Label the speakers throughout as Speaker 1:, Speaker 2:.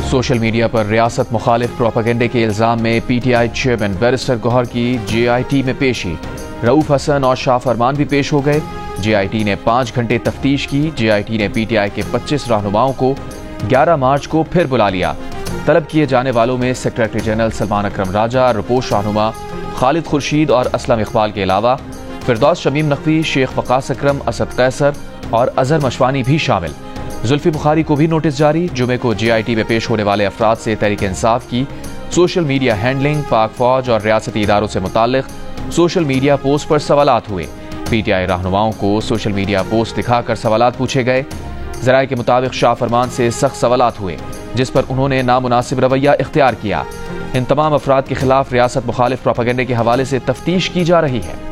Speaker 1: Social media पर रियासत मुखालिफ प्रोपेगेंडे के इल्ज़ाम में PTI चेयरमैन बैरिस्टर गौहर की JIT में पेशी। रऊफ हसन और शाह फरमान भी पेश हो गए। JIT ने 5 घंटे तफ्तीश की। JIT ने PTI के 25 रहनुमाओं को 11 मार्च को फिर बुला लिया। तलब किए जाने वालों में सेक्रेटरी जनरल सलमान अकरम राजा, रुपोश रहनुमा खालिद खुर्शीद और असलम इकबाल के अलावा फिरदौस शमीम नकवी, शेख वकास अकरम, असद कैसर और अजहर मशवानी भी शामिल। जुल्फी बुखारी को भी नोटिस जारी। जुमे को JIT में पेश होने वाले अफराद से तहरीक इंसाफ की सोशल मीडिया हैंडलिंग, पाक फौज और रियासती इदारों से मुताल्लिक सोशल मीडिया पोस्ट पर सवालात हुए। PTI रहनुमाओं को सोशल मीडिया पोस्ट दिखाकर सवालात पूछे गए। ज़राए के मुताबिक शाह फरमान से सख्त सवालात हुए, जिस पर उन्होंने नामुनासिब रवैया इख्तियार किया। इन तमाम अफराद के खिलाफ रियासत मुखालिफ प्रोपेगेंडे के हवाले से तफ्तीश की जा रही है।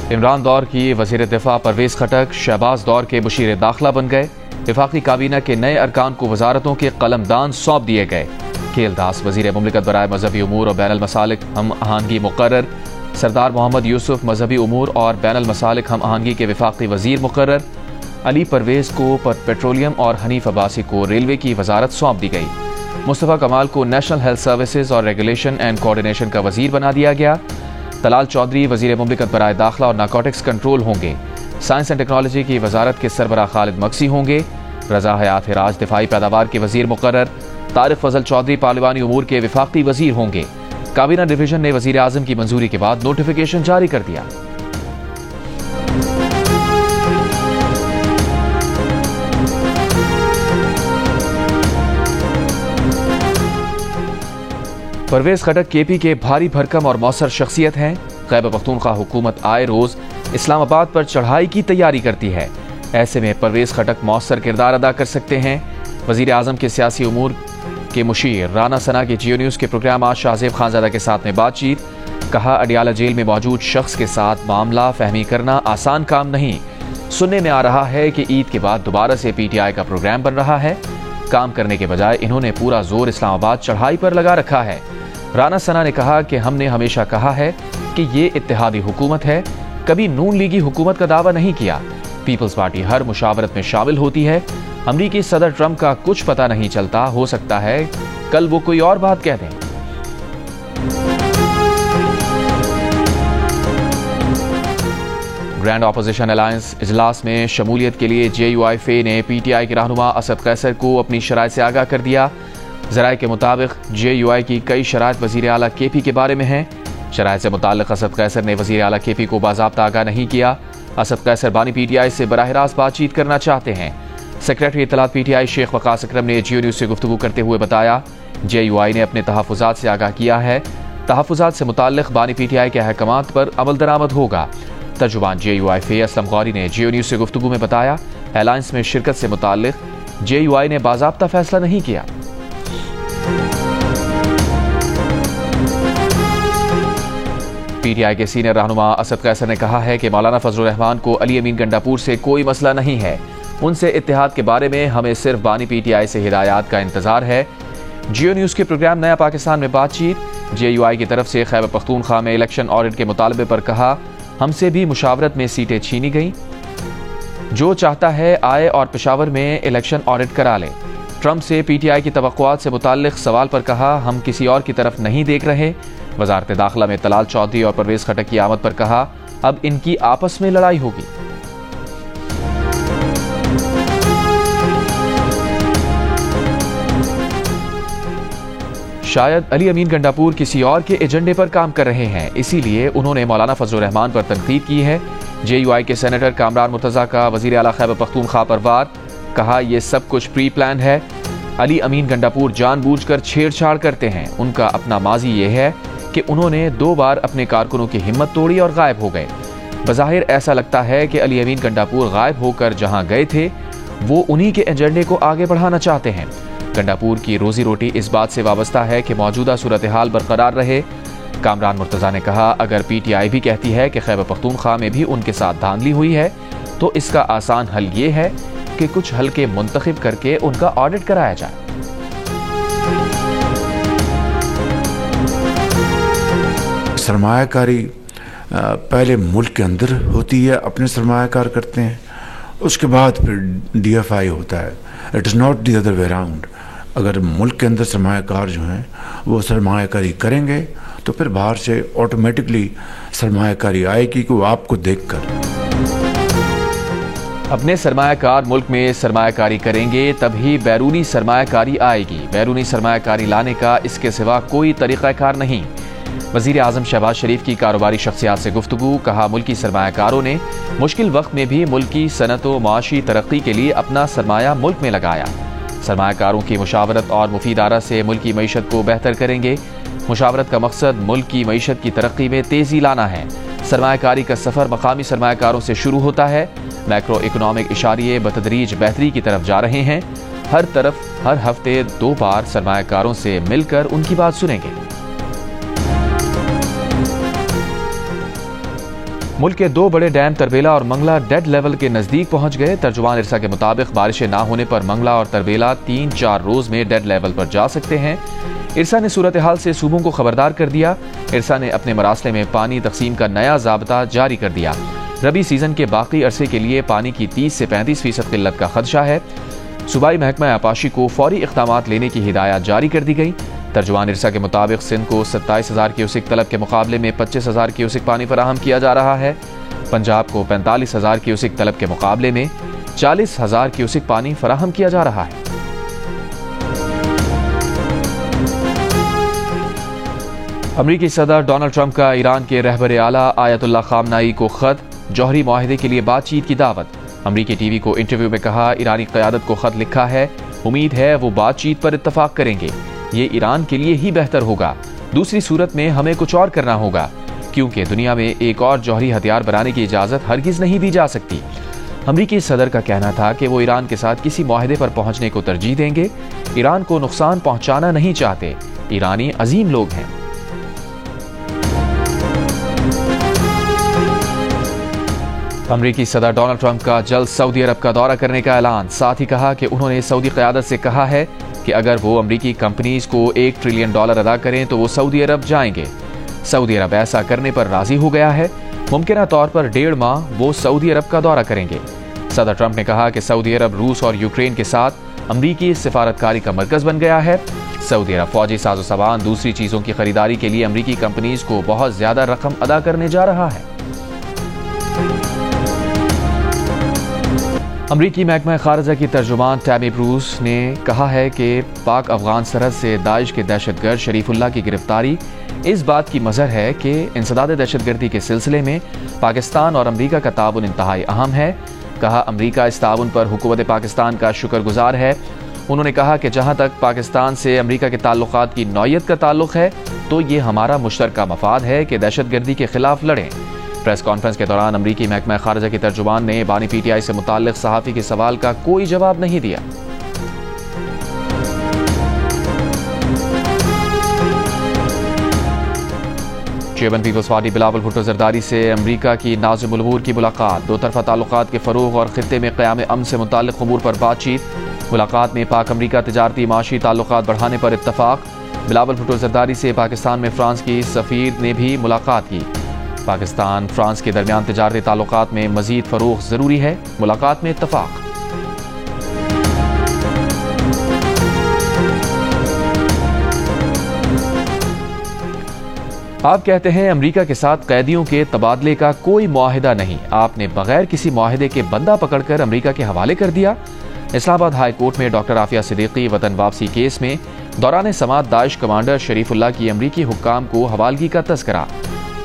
Speaker 1: इमरान दौर की वज़ीर दिफा परवेज़ खटक शहबाज दौर के मुशीर दाखिला बन गए। वफाकी काबीना के नए अरकान को वजारतों के कलमदान सौंप दिए गए। खेलदास वज़ीर मुमलिकत बराए मजहबी उमूर और बैनुल मसालिक हम आहंगी मुकर्रर। सरदार मोहम्मद यूसुफ मजहबी उमूर और बैनुल मसालिक हम आहंगी के वफाकी वज़ीर मुकर्रर। अली परवेज़ को पेट्रोलियम और हनीफ अब्बासी को रेलवे की वजारत सौंप दी गई। मुस्तफ़ा कमाल को नेशनल हेल्थ सर्विसेज और रेगुलेशन एंड कोऑर्डिनेशन का वज़ीर बना दिया गया। तलाल चौधरी वज़ीर मुमलिकत बराए दाखिला और नारकोटिक्स कंट्रोल होंगे। साइंस एंड टेक्नोलॉजी की वजारत के सरबराह खालिद मक्सी होंगे। रजा हयात हिराज दिफाई पैदावार के वज़ीर मुकर्रर। तारिक फजल चौधरी पार्लिमानी उमूर के वफाकी वज़ीर होंगे। काबीना डिवीजन ने वज़ीर आज़म की मंजूरी के बाद नोटिफिकेशन जारी कर दिया। परवेज़ खटक KP के भारी भरकम और मौसर शख्सियत हैं। खैबर पख्तूनख्वा हुकूमत आए रोज इस्लामाबाद पर चढ़ाई की तैयारी करती है। ऐसे में परवेज़ खटक मौसर किरदार अदा कर सकते हैं। वज़ीर आज़म के सियासी उमूर के मुशीर राना सना के जियो न्यूज़ के प्रोग्राम आज शाहजेब खानजादा के साथ में बातचीत। कहा, अडियाला जेल में मौजूद शख्स के साथ मामला फहमी करना आसान काम नहीं। सुनने में आ रहा है कि ईद के बाद दोबारा से PTI का प्रोग्राम बन रहा है। काम करने के बजाय इन्होंने पूरा जोर इस्लामाबाद चढ़ाई पर लगा रखा है। राना सना ने कहा कि हमने हमेशा कहा है कि ये इत्तेहादी हुकूमत है, कभी नून लीगी हुकूमत का दावा नहीं किया। पीपल्स पार्टी हर मुशावरत में शामिल होती है। अमरीकी सदर ट्रंप का कुछ पता नहीं चलता, हो सकता है कल वो कोई और बात कह दें। ग्रैंड ऑपोजिशन अलायंस इजलास में शमूलियत के लिए JUI ने PTI के रहनुमा असद कैसर को अपनी शराइत से आगाह कर दिया। ज़राए के मुताबिक JUI की कई शराइत वज़ीर आला KP के बारे में हैं। शराइत से मुताल्लिक़ असद कैसर ने वज़ीर आला KP को बाज़ाब्ता आगाह नहीं किया। असद कैसर बानी PTI से बराह रास्त बातचीत करना चाहते हैं। सेक्रेटरी इत्तलात PTI शेख वकास अकरम ने जियो न्यूज़ से गुफ्तगू करते हुए बताया, JUI ने अपने तहफ़्फ़ुज़ात से आगाह किया है। तहफ़्फ़ुज़ात से मुताल्लिक़ बानी PTI के अहकामात पर अमल दरामद होगा। तर्जुमान JUI असलम गौरी ने जियो न्यूज़ से गुफ्तगू में बताया, अलायंस में शिरकत से मुताल्लिक़ JUI ने बाज़ाब्ता फैसला नहीं किया। PTI के सीनियर रहनुमा असद कैसर ने कहा है कि मौलाना फजलुर रहमान को अली अमीन गंडापुर से कोई मसला नहीं है। उनसे इत्तेहाद के बारे में हमें सिर्फ बानी PTI से हिदायत का इंतजार है। जियो न्यूज़ के प्रोग्राम नया पाकिस्तान में बातचीत। JUI की तरफ से खैबर पख्तूनख्वा में इलेक्शन ऑडिट के मुतालबे पर कहा, हमसे भी मुशावरत में सीटें छीनी गई। जो चाहता है आए और पेशावर में इलेक्शन ऑडिट करा ले। ट्रंप से PTI की तवक्कुआत से मुताल्लिक सवाल पर कहा, हम किसी और की तरफ नहीं देख रहे। वजारत दाखिला में तलाल चौधरी और परवेज़ खटक की आमद पर कहा, अब इनकी आपस में लड़ाई होगी। शायद अली अमीन गंडापुर किसी और के एजेंडे पर काम कर रहे हैं, इसीलिए उन्होंने मौलाना फजलुर रहमान पर तनकीद की है। JUI के सेनेटर कामरान मुर्तज़ा का वज़ीर आला खैबर पख्तूनख्वा पर वार। कहा, यह सब कुछ प्री प्लान है। अली अमीन गंडापुर जानबूझकर छेड़छाड़ करते हैं। उनका अपना माजी ये है कि उन्होंने 2 बार अपने कारकुनों की हिम्मत तोड़ी और गायब हो गए। बज़ाहिर ऐसा लगता है कि अली अमीन गंडापुर गायब होकर जहां गए थे वो उन्हीं के एजेंडे को आगे बढ़ाना चाहते हैं। गंडापुर की रोजी रोटी इस बात से वाबस्ता है कि मौजूदा सूरत हाल बरकरार रहे। कामरान मुर्तज़ा ने कहा, अगर PTI भी कहती है कि खैबर पख्तूनख्वा में भी उनके साथ धांधली हुई है तो इसका आसान हल ये है कि कुछ हल्के मुंतखब करके उनका ऑडिट कराया जाए।
Speaker 2: सरमायाकारी पहले मुल्क के अंदर होती है, अपने सरमायाकार करते हैं, उसके बाद फिर DFI होता है। It is not the other way around. अगर मुल्क के अंदर सरमायाकार जो हैं वो सरमायाकारी करेंगे तो फिर बाहर से ऑटोमेटिकली सरमायाकारी आएगी कि वो आपको देखकर।
Speaker 1: अपने सरमायाकार मुल्क में सरमायाकारी करेंगे तभी बैरूनी सरमायाकारी आएगी। बैरूनी सरमायाकारी लाने का इसके सिवा कोई तरीक़ाकार नहीं। वज़ीर आज़म शहबाज शरीफ की कारोबारी शख्सियात से गुफ्तगू। कहा, मुल्की सरमायाकारों ने मुश्किल वक्त में भी मुल्क की सनत व माशी तरक्की के लिए अपना सरमाया मुल्क में लगाया। सरमायाकारों की मुशावरत और मुफीद आरा से मुल्क की मईशत को बेहतर करेंगे। मुशावरत का मकसद मुल्क की मईशत की तरक्की में तेज़ी लाना है। सरमायाकारी का सफ़र मकामी सरमायाकारों से शुरू होता है। मैक्रो इकोनॉमिक इशारिये बतदरीज बेहतरी की तरफ जा रहे हैं। हर हफ्ते 2 बार सरमायाकारों से मिलकर उनकी बात सुनेंगे। मुल्क के 2 बड़े डैम तरबेला और मंगला डेड लेवल के नजदीक पहुंच गए। तर्जुमान इरसा के मुताबिक बारिशें ना होने पर मंगला और तरबेला 3-4 रोज में डेड लेवल पर जा सकते हैं। इरसा ने सूरत हाल से सूबों को खबरदार कर दिया। इरसा ने अपने मरासले में पानी तकसीम का नया ज़ाब्ता जारी कर दिया। रबी सीजन के बाकी अरसे के लिए पानी की 30 से 35% किल्लत का खदशा है। सूबाई महकमा आपाशी को फौरी इक़दामात लेने की हिदायत जारी कर दी गई। तर्जुमान इरसा के मुताबिक सिंध को 27,000 क्यूसिक तलब के मुकाबले में 25,000 क्यूसिक पानी फराहम किया जा रहा है। पंजाब को 45,000 क्यूसिक तलब के मुकाबले में 40,000 क्यूसिक पानी फराहम किया जा रहा है। अमरीकी सदर डोनाल्ड ट्रंप का ईरान के रहबर आला आयतुल्लाह खामनाई को खत, जौहरी मुआहिदे के लिए बातचीत की दावत। अमरीकी टीवी को इंटरव्यू में कहा, ईरानी क़यादत को खत लिखा है, उम्मीद है वो बातचीत पर इत्तफाक करेंगे। ये ईरान के लिए ही बेहतर होगा, दूसरी सूरत में हमें कुछ और करना होगा, क्योंकि दुनिया में एक और जौहरी हथियार बनाने की इजाज़त हरगिज़ नहीं दी जा सकती। अमरीकी सदर का कहना था कि वो ईरान के साथ किसी मुआहिदे पर पहुंचने को तरजीह देंगे। ईरान को नुकसान पहुंचाना नहीं चाहते। ईरानी अजीम लोग हैं। अमरीकी सदर डोनाल्ड ट्रंप का जल्द सऊदी अरब का दौरा करने का ऐलान। साथ ही कहा कि उन्होंने सऊदी क़यादत से कहा है कि अगर वो अमरीकी कंपनीज को $1 ट्रिलियन अदा करें तो वो सऊदी अरब जाएंगे। सऊदी अरब ऐसा करने पर राजी हो गया है। मुमकिना तौर पर 1.5 माह वो सऊदी अरब का दौरा करेंगे। सदर ट्रंप ने कहा कि सऊदी अरब रूस और यूक्रेन के साथ अमरीकी सिफारतकारी का मरकज बन गया है। सऊदी अरब फौजी साजो सामान, दूसरी चीजों की खरीदारी के लिए अमरीकी कंपनीज को बहुत ज्यादा रकम अदा करने जा रहा है। अमरीकी महकमा खारजा की तर्जुमान टैमी ब्रूस ने कहा है कि पाक अफगान सरहद से दाइश के दहशतगर्द शरीफुल्लाह की गिरफ्तारी इस बात की मजहर है कि इंसदाद दहशतगर्दी के सिलसिले में पाकिस्तान और अमरीका का ताउन इंतहाई अहम है। कहा, अमरीका इस ताउन पर हुकूमत पाकिस्तान का शुक्रगुजार है। उन्होंने कहा कि जहां तक पाकिस्तान से अमरीका के ताल्लुकात की नौयत का ताल्लुक है तो ये हमारा मुश्तरका मफाद है कि दहशतगर्दी के खिलाफ लड़ें। प्रेस कॉन्फ्रेंस के दौरान अमरीकी महकमा खारजा की तर्जुमान ने बानी PTI से मुताल्लिक सहाफ़ी के सवाल का कोई जवाब नहीं दिया। Chairman Peoples Party Bilawal Bhutto Zardari से अमरीका की नाज़िम उल-अमूर की मुलाकात। दो तरफा ताल्लुकात के फ़रोग़ और खित्ते में क़याम अमन से मुताल्लिक उमूर पर बातचीत। मुलाकात में पाक अमरीका तिजारती माशी ताल्लुकात बढ़ाने पर इत्तफाक। बिलावल भुट्टो जरदारी से पाकिस्तान में फ्रांस की सफ़ीर ने भी मुलाकात की। पाकिस्तान फ्रांस के दरमियान तिजारती ताल्लुकात में मज़ीद फ़रोग़ ज़रूरी है। मुलाकात में इत्तफाक। आप कहते हैं अमरीका के साथ कैदियों के तबादले का कोई मुआहिदा नहीं, आपने बगैर किसी मुआहिदे के बंदा पकड़कर अमरीका के हवाले कर दिया। इस्लामाबाद हाई कोर्ट में डॉक्टर आफिया सिद्दीकी वतन वापसी केस में दौरान समाअत दाइश कमांडर शरीफुल्लाह की अमरीकी हुक्काम को हवालगी का तस्करा।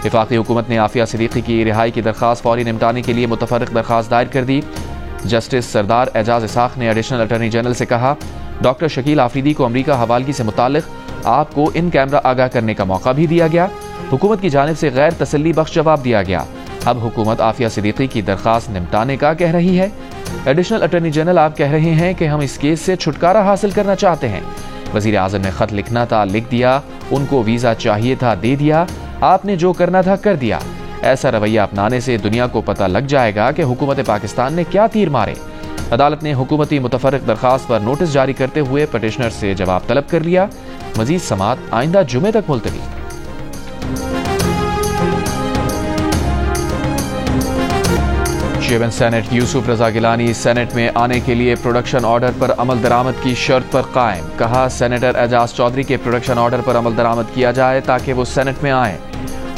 Speaker 1: वफाकी हुकूमत ने आफिया सिद्दीकी की रिहाई की दरख्वास्त फौरी निपटाने के लिए मुतफर्रिक दरख्वास्त दायर कर दी। जस्टिस सरदार एजाज इसाक ने एडिशनल अटॉर्नी जनरल से कहा, डॉक्टर शकील आफरीदी को अमरीका हवालगी से मुताल्लिक आपको इन कैमरा आगाह करने का मौका भी दिया गया। हुकूमत की जानिब से गैर तसल्ली बख्श जवाब दिया गया। अब हुकूमत आफिया सिद्दीकी की दरख्वास्त निपटाने का कह रही है। एडिशनल अटॉर्नी जनरल आप कह रहे हैं कि हम इस केस से छुटकारा हासिल करना चाहते हैं। वजीर आजम ने खत लिखना था लिख दिया, उनको वीजा चाहिए था दे दिया, आपने जो करना था कर दिया। ऐसा रवैया अपनाने से दुनिया को पता लग जाएगा कि हुकूमत पाकिस्तान ने क्या तीर मारे। अदालत ने हुकूमती मुतफर्रिक दरख्वास्त पर नोटिस जारी करते हुए पटिशनर से जवाब तलब कर लिया। मजीद समाअत आइंदा जुमे तक मुलतवी। चेयरमैन सेनेट यूसुफ रजा गिलानी सेनेट में आने के लिए प्रोडक्शन ऑर्डर पर अमल दरामद की शर्त पर कायम। कहा, सेनेटर एजाज चौधरी के प्रोडक्शन ऑर्डर पर अमल दरामद किया जाए ताकि वो सेनेट में आए।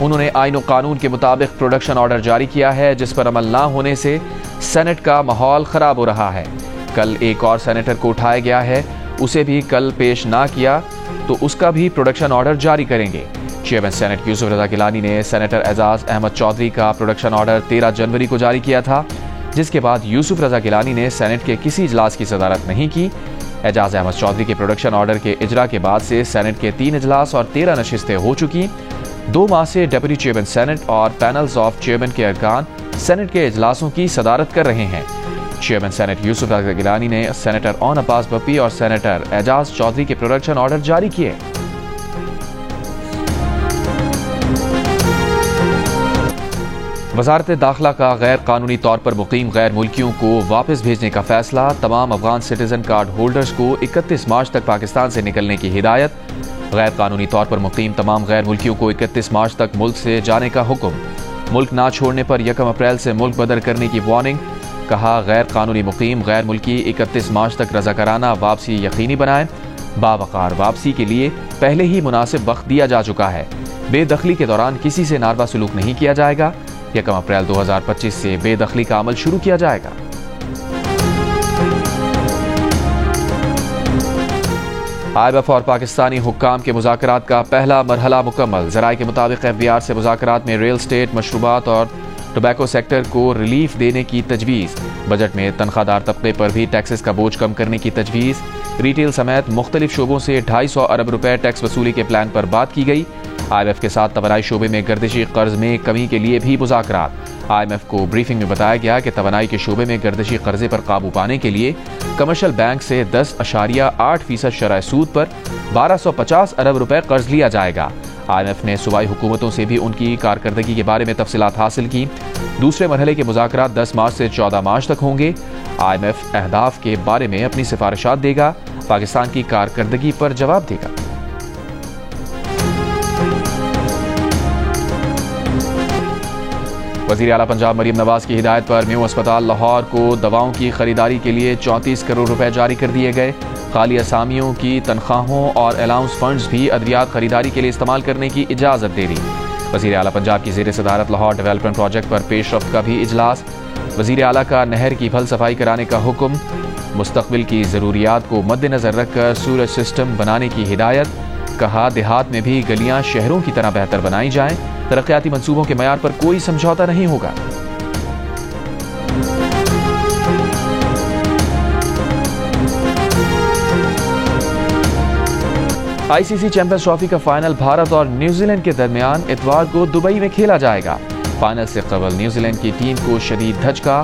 Speaker 1: उन्होंने आईन और कानून के मुताबिक प्रोडक्शन ऑर्डर जारी किया है, जिस पर अमल ना होने से सेनेट का माहौल खराब हो रहा है। कल एक और सेनेटर को उठाया गया है, उसे भी कल पेश ना किया तो उसका भी प्रोडक्शन ऑर्डर जारी करेंगे। चेयरमैन सेनेट यूसुफ रजा गिलानी ने सेनेटर एजाज अहमद चौधरी का प्रोडक्शन ऑर्डर 13 जनवरी को जारी किया था, जिसके बाद यूसुफ रजा गिलानी ने सेनेट के किसी इजलास की सदारत नहीं की। एजाज अहमद चौधरी के प्रोडक्शन ऑर्डर के इजरा के बाद से सेनेट के 3 इजलास और 13 नशिस्तें हो चुकी। 2 माह से डेप्यूटी चेयरमैन सेनेट और पैनल्स ऑफ चेयरमैन के अरकान सेनेट के इजलासों की सदारत कर रहे हैं। चेयरमैन सेनेट यूसुफ रजा गिलानी ने सेनेटर ओन अब्बास बप्पी और सेनेटर एजाज चौधरी के प्रोडक्शन ऑर्डर जारी किए। वजारत दाखिला का गैर कानूनी तौर पर मुकीम गैर मुल्कियों को वापस भेजने का फैसला। तमाम अफगान सिटीजन कार्ड होल्डर्स को 31 मार्च तक पाकिस्तान से निकलने की हिदायत। गैर कानूनी तौर पर मुकीम तमाम गैर मुल्कियों को 31 मार्च तक मुल्क से जाने का हुक्म। मुल्क ना छोड़ने पर 1 अप्रैल से मुल्क बदर करने की वार्निंग। कहा, गैर कानूनी मुकीम गैर मुल्की 31 मार्च तक रजाकाराना वापसी यकीनी बनाएं। बावकार वापसी के लिए पहले ही मुनासिब वक्त दिया जा चुका है। बेदखली के दौरान किसी से नारवा सलूक नहीं किया जाएगा। 1 अप्रैल 2025 से बेदखली का अमल शुरू किया जाएगा। IMF और पाकिस्तानी हुक्काम के मुज़ाकरात का पहला मरहला मुकम्मल। ज़राए के मुताबिक FBR से मुज़ाकरात में रियल स्टेट, मशरूबात और टोबैको सेक्टर को रिलीफ देने की तजवीज़। बजट में तनख्वाहदार तबके पर भी टैक्सेस का बोझ कम करने की तजवीज़। रिटेल समेत मुख्तलिफ शोबों से 250 अरब रुपए टैक्स वसूली के प्लान पर बात की गई। IMF के साथ तवानाई शोबे में गर्दिशी कर्ज में कमी के लिए भी मुज़ाकरात। IMF को ब्रीफिंग में बताया गया कि तवानाई के शोबे में गर्दिशी कर्जे पर काबू पाने के लिए कमर्शियल बैंक से 10.8% शरह सूद पर 1250 अरब रुपए कर्ज लिया जाएगा। IMF ने सूबाई हुकूमतों से भी उनकी कारकर्दगी के बारे में तफसीलात हासिल की। दूसरे मरहले के मुज़ाकरात 10 मार्च से 14 मार्च तक होंगे। IMF अहदाफ के बारे में अपनी सिफारिशात देगा, पाकिस्तान की कारकर्दगी पर जवाब देगा। वज़ीर आला पंजाब मरीम नवाज की हिदायत पर म्यू अस्पताल लाहौर को दवाओं की खरीदारी के लिए 34 करोड़ रुपए जारी कर दिए गए। खाली असामियों की तनख्वाहों और अलाउंस फंड्स भी अद्वियात खरीदारी के लिए इस्तेमाल करने की इजाज़त दे दी। वज़ीर आला पंजाब की ज़ेर सदारत लाहौर डेवलपमेंट प्रोजेक्ट पर पेशरफ्त का भी इजलास। वज़ीर आला का नहर की फल सफाई कराने का हुक्म। मुस्तक़बिल की ज़रूरियात को मद्देनज़र रखकर सूरज सिस्टम बनाने की हिदायत। कहा, देहात में भी गलियां शहरों की तरह बेहतर बनाई जाएं। तरक्याती मंसूबों के मयार पर कोई समझौता नहीं होगा। ICC चैंपियंस ट्रॉफी का फाइनल भारत और न्यूजीलैंड के दरमियान इतवार को दुबई में खेला जाएगा। फाइनल से कबल न्यूजीलैंड की टीम को शदीद धचका।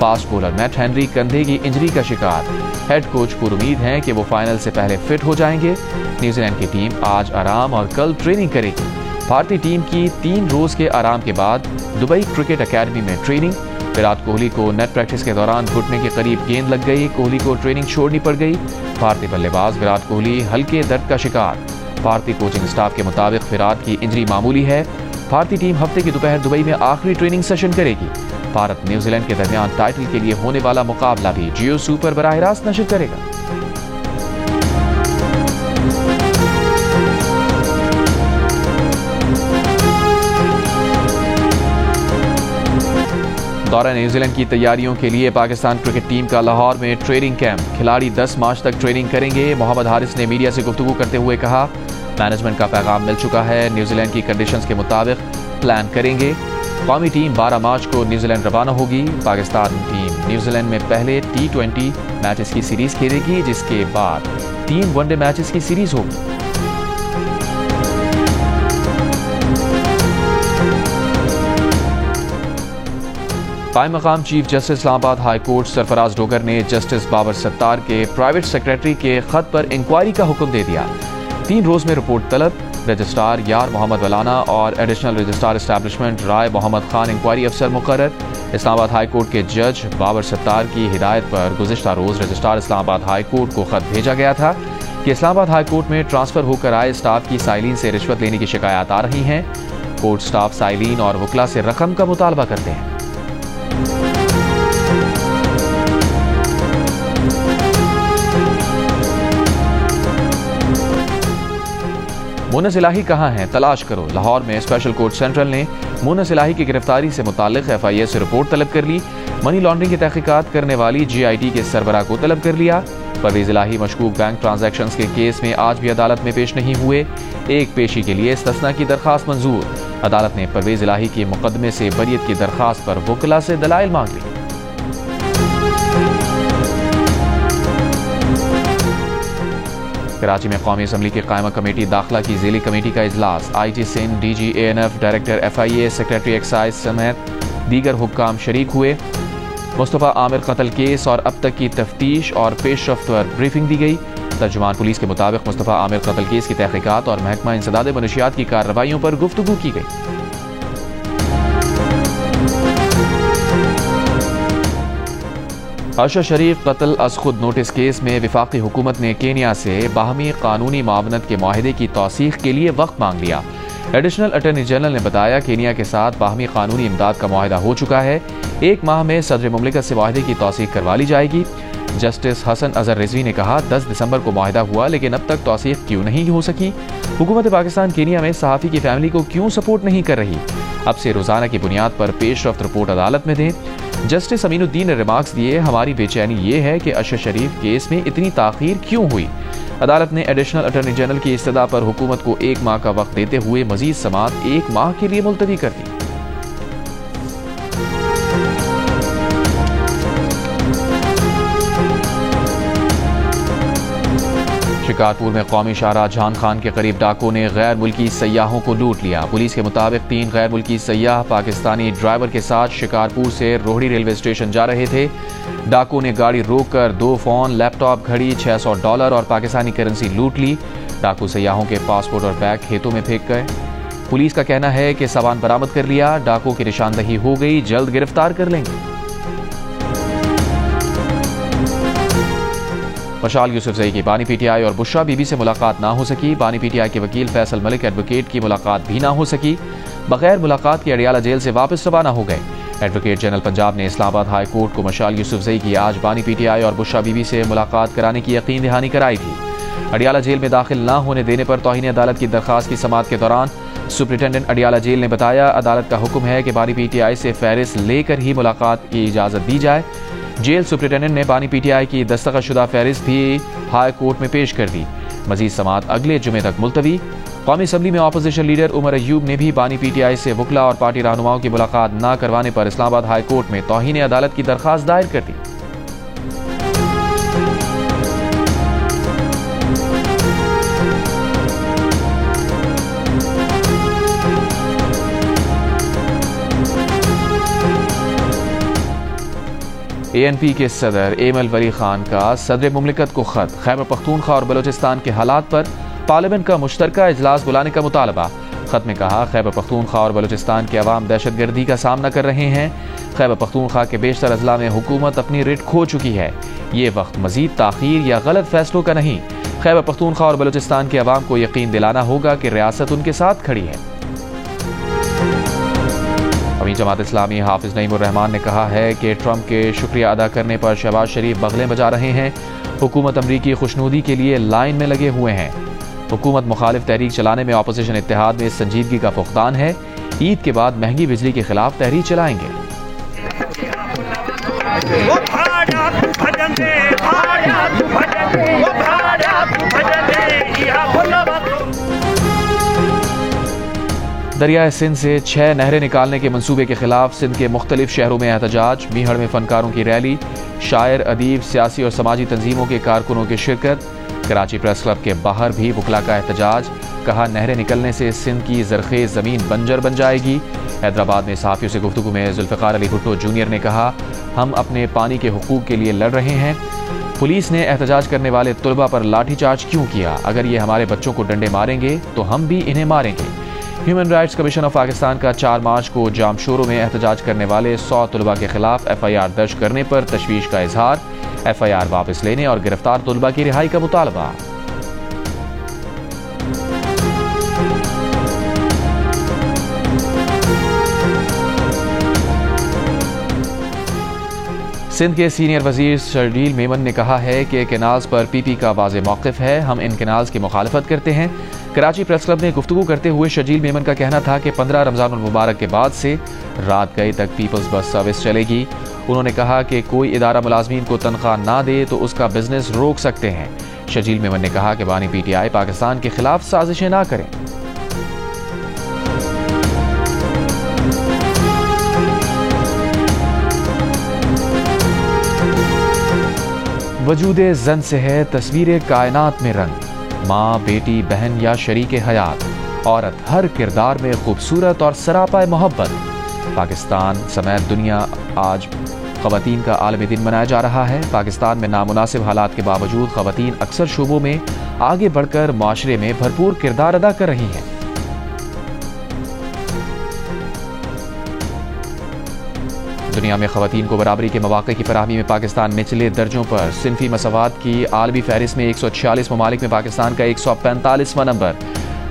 Speaker 1: फास्ट बॉलर मैट हेनरी कंधे की इंजरी का शिकार। हेड कोच पर उम्मीद है कि वो फाइनल से पहले फिट हो जाएंगे। न्यूजीलैंड की टीम आज आराम और कल ट्रेनिंग करेगी। भारतीय टीम की 3 रोज के आराम के बाद दुबई क्रिकेट अकेडमी में ट्रेनिंग। विराट कोहली को नेट प्रैक्टिस के दौरान घुटने के करीब गेंद लग गई। कोहली को ट्रेनिंग छोड़नी पड़ गई। भारतीय बल्लेबाज विराट कोहली हल्के दर्द का शिकार। भारतीय कोचिंग स्टाफ के मुताबिक विराट की इंजरी मामूली है। भारतीय टीम हफ्ते की दोपहर दुबई में आखिरी ट्रेनिंग सेशन करेगी। भारत न्यूजीलैंड के दरमियान टाइटल के लिए होने वाला मुकाबला भी जियो सुपर बराह रास्त नशर करेगा। दौरा न्यूजीलैंड की तैयारियों के लिए पाकिस्तान क्रिकेट टीम का लाहौर में ट्रेनिंग कैंप। खिलाड़ी 10 मार्च तक ट्रेनिंग करेंगे। मोहम्मद हारिस ने मीडिया से गुफ्तगू करते हुए कहा, मैनेजमेंट का पैगाम मिल चुका है, न्यूजीलैंड की कंडीशंस के मुताबिक प्लान करेंगे। कौमी टीम 12 मार्च को न्यूजीलैंड रवाना होगी। पाकिस्तान टीम न्यूजीलैंड में पहले T20 मैचेस की सीरीज खेलेगी, जिसके बाद 3 वनडे मैचेस की सीरीज होगी। कायम मकाम chief justice Islamabad high court Sarfaraz Dogar ने जस्टिस बाबर सत्तार के प्राइवेट सेक्रेटरी के खत पर इंक्वायरी का हुक्म दे दिया। 3 रोज में रिपोर्ट तलब। रजिस्ट्रार यार मोहम्मद वलाना और एडिशनल रजिस्ट्रार एस्टैब्लिशमेंट राय मोहम्मद खान इंक्वायरी अफसर मुकर्रर। इस्लामाबाद हाई कोर्ट के जज बाबर सत्तार की हिदायत पर गुज़िश्ता रोज रजिस्ट्रार इस्लामाबाद हाई कोर्ट को खत भेजा गया था कि इस्लामाबाद हाई कोर्ट में ट्रांसफर होकर आए स्टाफ की साइलिन से रिश्वत लेने की शिकायत आ रही हैं। कोर्ट स्टाफ साइलिन और वकला से रकम का मुतालबा करते हैं। मुनस इलाही कहाँ हैं, तलाश करो। लाहौर में स्पेशल कोर्ट सेंट्रल ने मुनस इलाही की गिरफ्तारी से मुताल्लिक FIA से रिपोर्ट तलब कर ली। मनी लॉन्ड्रिंग की तहकीकात करने वाली GIT के सरबराह को तलब कर लिया। परवेज इलाही मशकूक बैंक ट्रांजैक्शंस के केस में आज भी अदालत में पेश नहीं हुए। एक पेशी के लिए इस्तिस्ना की दरखास्त मंजूर। अदालत ने परवेज इलाही के मुकदमे से बरियत की दरखास्त पर वकला से दलाइल मांग ली। कराची में कौमी असम्बली की कायमा कमेटी दाखिला की ज़ेली कमेटी का इजलास। IT Sindh, DG ANF, director FIA, secretary excise समेत दीगर हुक्काम शरीक हुए। मुस्तफ़ा आमिर कत्ल केस और अब तक की तफ्तीश और पेशरफ्त पर ब्रीफिंग दी गई। तर्जुमान पुलिस के मुताबिक मुस्तफ़ा आमिर कत्ल केस की तहकीकात और महकमा इंसदाद मनशियात की कार्रवाइयों पर गुफ्तगू की गई। अर्शद शरीफ कत्ल अज खुद नोटिस केस में विफाकी हुकूमत ने केन्या से बाहमी कानूनी मावनत के माहिदे की तौसीख के लिए वक्त मांग लिया। एडिशनल अटॉर्नी जनरल ने बताया केन्या के साथ बाहमी कानूनी इमदाद का मुआहिदा हो चुका है। 1 माह में सदर मुमलिकत से मुआहिदे की तौसीख करवा ली जाएगी। जस्टिस हसन अजहर रिजवी ने कहा 10 दिसंबर को मुआहिदा हुआ लेकिन अब तक तौसीख क्यों नहीं हो सकी। हुकूमत पाकिस्तान केन्या में सहाफ़ी की फैमिली को क्यों सपोर्ट नहीं कर रही। अब से रोजाना की बुनियाद पर पेशरफ्त रिपोर्ट अदालत में दें। जस्टिस अमीनुद्दीन ने रिमार्क्स दिए, हमारी बेचैनी ये है कि अर्शद शरीफ केस में इतनी ताखीर क्यों हुई। अदालत ने एडिशनल अटॉर्नी जनरल की इस्तदा पर हुकूमत को 1 माह का वक्त देते हुए मजीद समाअत 1 माह के लिए मुलतवी कर दी। शिकारपुर में कौमी शाहराह जहान खान के करीब डाकुओं ने गैर मुल्की सयाहों को लूट लिया। पुलिस के मुताबिक 3 गैर मुल्की सयाह पाकिस्तानी ड्राइवर के साथ शिकारपुर से रोहड़ी रेलवे स्टेशन जा रहे थे। डाकुओं ने गाड़ी रोककर 2 फोन, लैपटॉप, घड़ी, $600 और पाकिस्तानी करेंसी लूट ली। डाकू सयाहों के पासपोर्ट और बैग खेतों में फेंक गए। पुलिस का कहना है कि सामान बरामद कर लिया। डाकुओं की निशानदही हो गई, जल्द गिरफ्तार कर लेंगे। मशाल यूसुफजई की बानी PTI और बुशरा बीबी से मुलाकात ना हो सकी। बानी PTI के वकील फैसल मलिक एडवोकेट की मुलाकात भी ना हो सकी। बगैर मुलाकात के अडियाला जेल से वापस रवाना हो गए। एडवोकेट जनरल पंजाब ने इस्लामाबाद हाई कोर्ट को मशाल यूसुफजई की आज बानी PTI और बुशरा बीबी से मुलाकात कराने की यकीन दहानी कराई थी। अडियाला जेल में दाखिल ना होने देने पर तौहीन अदालत की दरखास्त की समाअत के दौरान सुप्रिटेंडेंट अडियाला जेल ने बताया, अदालत का हुक्म है कि बानी PTI से फहरिस्त लेकर ही मुलाकात की इजाजत दी जाए। जेल सुप्रिटेंडेंट ने बानी PTI की दस्तखतशुदा फहरिस्त भी हाई कोर्ट में पेश कर दी। मजीद समाअत अगले जुमे तक मुलतवी। कौमी असम्बली में अपोजिशन लीडर उमर अयूब ने भी बानी PTI से वकला और पार्टी रहनुमाओं की मुलाकात न करवाने पर इस्लामाबाद हाई कोर्ट में तौहीन अदालत की दरखास्त दायर कर दी। ANP के सदर एमल वली खान का सदर मुमलिकत को खत। खैबर पख्तूनख्वा और बलोचिस्तान के हालात पर पार्लियामेंट का मुश्तरका इजलास बुलाने का मुतालबा। खत में कहा, खैबर पख्तूनख्वा और बलोचिस्तान के अवाम दहशतगर्दी का सामना कर रहे हैं। खैबर पख्तूनख्वा के बेशतर अजला में हुकूमत अपनी रिट खो चुकी है। ये वक्त मजीद ताखीर या गलत फैसलों का नहीं, खैबर पख्तूनख्वा और बलोचिस्तान के अवाम को यकीन दिलाना होगा कि रियासत उनके साथ खड़ी है। अमीन जमात इस्लामी हाफिज नईमुर रहमान ने कहा है कि ट्रंप के शुक्रिया अदा करने पर शहबाज शरीफ बगलें बजा रहे हैं। हुकूमत अमरीकी खुशनुदी के लिए लाइन में लगे हुए हैं। हुकूमत मुखालिफ तहरीक चलाने में अपोजिशन इत्तेहाद में संजीदगी का फुकदान है। ईद के बाद महंगी बिजली के खिलाफ तहरीक चलाएंगे। दरियाए सिंध से 6 नहरें निकालने के मंसूबे के खिलाफ सिंध के मुख्तलिफ शहरों में एहतजाज। मीहड़ में फनकारों की रैली, शायर, अदीब, सियासी और समाजी तंजीमों के कारकुनों की शिरकत। कराची प्रेस क्लब के बाहर भी वकला का एहतजाज। कहा, नहरें निकलने से सिंध की जरखेज जमीन बंजर बन जाएगी। हैदराबाद में सहाफियों से गुफ्तगू में जुल्फ़िकार अली भुट्टो जूनियर ने कहा, हम अपने पानी के हुकूक के लिए लड़ रहे हैं। पुलिस ने एहतजाज करने वाले तुलबा पर लाठीचार्ज क्यों किया? अगर ये हमारे बच्चों को डंडे मारेंगे तो हम भी इन्हें मारेंगे। Human rights commission of Pakistan का 4 मार्च को जामशोरों में एहतजाज करने वाले 100 तुलबा के खिलाफ FIR दर्ज करने पर तशवीश का इजहार। FIR वापस लेने और गिरफ्तार तुलबा की रिहाई का मुतालबा। सिंध के सीनियर वजीर शर्जील मेमन ने कहा है कि कैनाल्स पर पीपी का वाज़ेह मौक़िफ़ है, हम इन कैनाल्स की मुखालफत करते हैं। कराची प्रेस क्लब में गुफ्तगू करते हुए शर्जील मेमन का कहना था कि 15 रमज़ान मुबारक के बाद से रात गए तक पीपल्स बस सर्विस चलेगी। उन्होंने कहा कि कोई इदारा मुलाजमीन को तनख्वाह ना दे तो उसका बिजनेस रोक सकते हैं। शर्जील मेमन ने कहा कि बानी PTI पाकिस्तान के खिलाफ साजिशें ना करें। वजूदे जन से है तस्वीर कायनात में रंग, माँ बेटी बहन या शरीक हयात, औरत हर किरदार में खूबसूरत और सरापा मोहब्बत। पाकिस्तान समेत दुनिया आज ख़वातीन का आलमी दिन मनाया जा रहा है। पाकिस्तान में नामुनासिब हालात के बावजूद ख़वातीन अक्सर शोबों में आगे बढ़कर माशरे में भरपूर किरदार अदा कर रही हैं। दुनिया में ख़वातीन को बराबरी के मौक़े की फराहमी में पाकिस्तान निचले दर्जों पर। सिनफी मसावात की आलमी फहरिस्त में 146 ममालिक में पाकिस्तान का 145वां नंबर।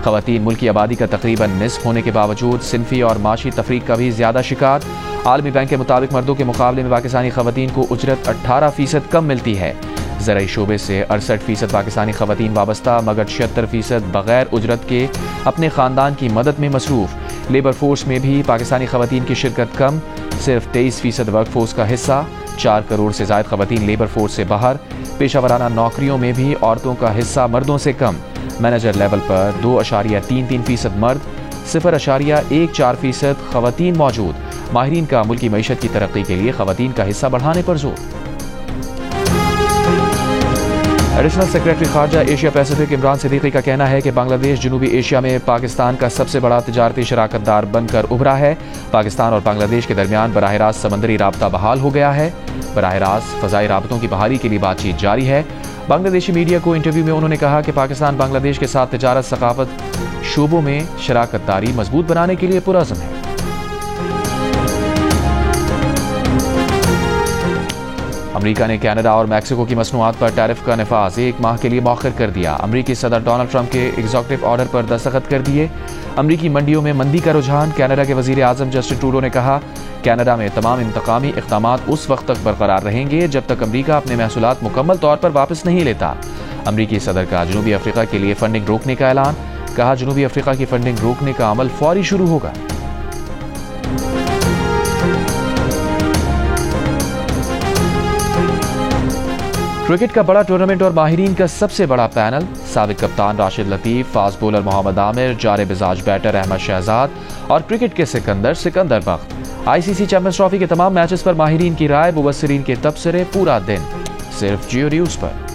Speaker 1: ख़वातीन मुल्क की आबादी का तकरीबन निस्फ होने के बावजूद सिनफी और माशी तफरीक का भी ज़्यादा शिकार। आलमी बैंक के मुताबिक मर्दों के मुकाबले में पाकिस्तानी ख़वातीन को उजरत 18% कम मिलती है। ज़राई शोबे से 68% पाकिस्तानी ख़वातीन वाबस्ता, मगर 76% बगैर उजरत के अपने ख़ानदान की मदद में मसरूफ़। लेबर फोर्स में भी पाकिस्तानी ख़वातीन की शिरकत कम, सिर्फ 23% वर्क फोर्स का हिस्सा। 4 करोड़ से ज़ायद ख़वातीन लेबर फोर्स से बाहर। पेशावराना नौकरियों में भी औरतों का हिस्सा मर्दों से कम। मैनेजर लेवल पर 2.33% मर्द, 0.14% ख़वातीन मौजूद। माहिरीन का मुल्की मईशत की तरक्की के लिए ख़वातीन का हिस्सा बढ़ाने पर जोर। एडिशनल सेक्रेटरी खारजा एशिया पैसिफिक इमरान सिद्दीकी का कहना है कि बांग्लादेश जनूबी एशिया में पाकिस्तान का सबसे बड़ा तिजारती शराकतदार बनकर उभरा है। पाकिस्तान और बांग्लादेश के दरमियान बराह रास्त समंदरी राबता बहाल हो गया है। बराह रास्त फ़ज़ाई राबतों की बहाली के लिए बातचीत जारी है। बांग्लादेशी मीडिया को इंटरव्यू में उन्होंने कहा कि पाकिस्तान बांग्लादेश के साथ तिजारत, सकाफत शोबों में शराकतदारी मजबूत बनाने के लिए पुरअज़्म है। अमरीका ने कनाडा और मैक्सिको की मसनूआत पर टैरिफ का नफाज 1 माह के लिए मौखर कर दिया। अमरीकी सदर डोनाल्ड ट्रंप के एग्जीक्यूटिव ऑर्डर पर दस्तखत कर दिए। अमरीकी मंडियों में मंदी का रुझान। कनाडा के वजीर आजम जस्टिन ट्रूडो ने कहा, कनाडा में तमाम इंतकामी इक़दामात उस वक्त तक बरकरार रहेंगे जब तक अमरीका अपने महसूलात मुकम्मल तौर पर वापस नहीं लेता। अमरीकी सदर का जनूबी अफ्रीका के लिए फंडिंग रोकने का ऐलान। कहा, जनूबी अफ्रीका की फंडिंग रोकने का अमल फौरी शुरू होगा। क्रिकेट का बड़ा टूर्नामेंट और माहिरीन का सबसे बड़ा पैनल। साबिक कप्तान राशिद लतीफ, फास्ट बॉलर मोहम्मद आमिर, जारे-बिजाज बैटर अहमद शहजाद और क्रिकेट के Sikandar Bakht. ICC champions trophy के तमाम मैचेस पर माहिरीन की राय, मुबस्सिरीन के तबसरे पूरा दिन सिर्फ जियो न्यूज़ पर।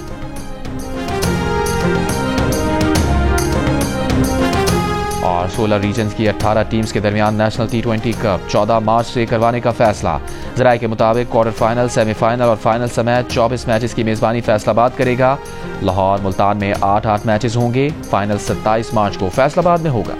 Speaker 1: और 16 रीजन्स की 18 टीम्स के दरमियान नेशनल T20 कप 14 मार्च से करवाने का फैसला। ज़राए के मुताबिक क्वार्टर फाइनल, सेमीफाइनल और फाइनल समेत 24 मैचेस की मेज़बानी फैसलाबाद करेगा। लाहौर, मुल्तान में 8 मैचेस होंगे। फाइनल 27 मार्च को फैसलाबाद में होगा।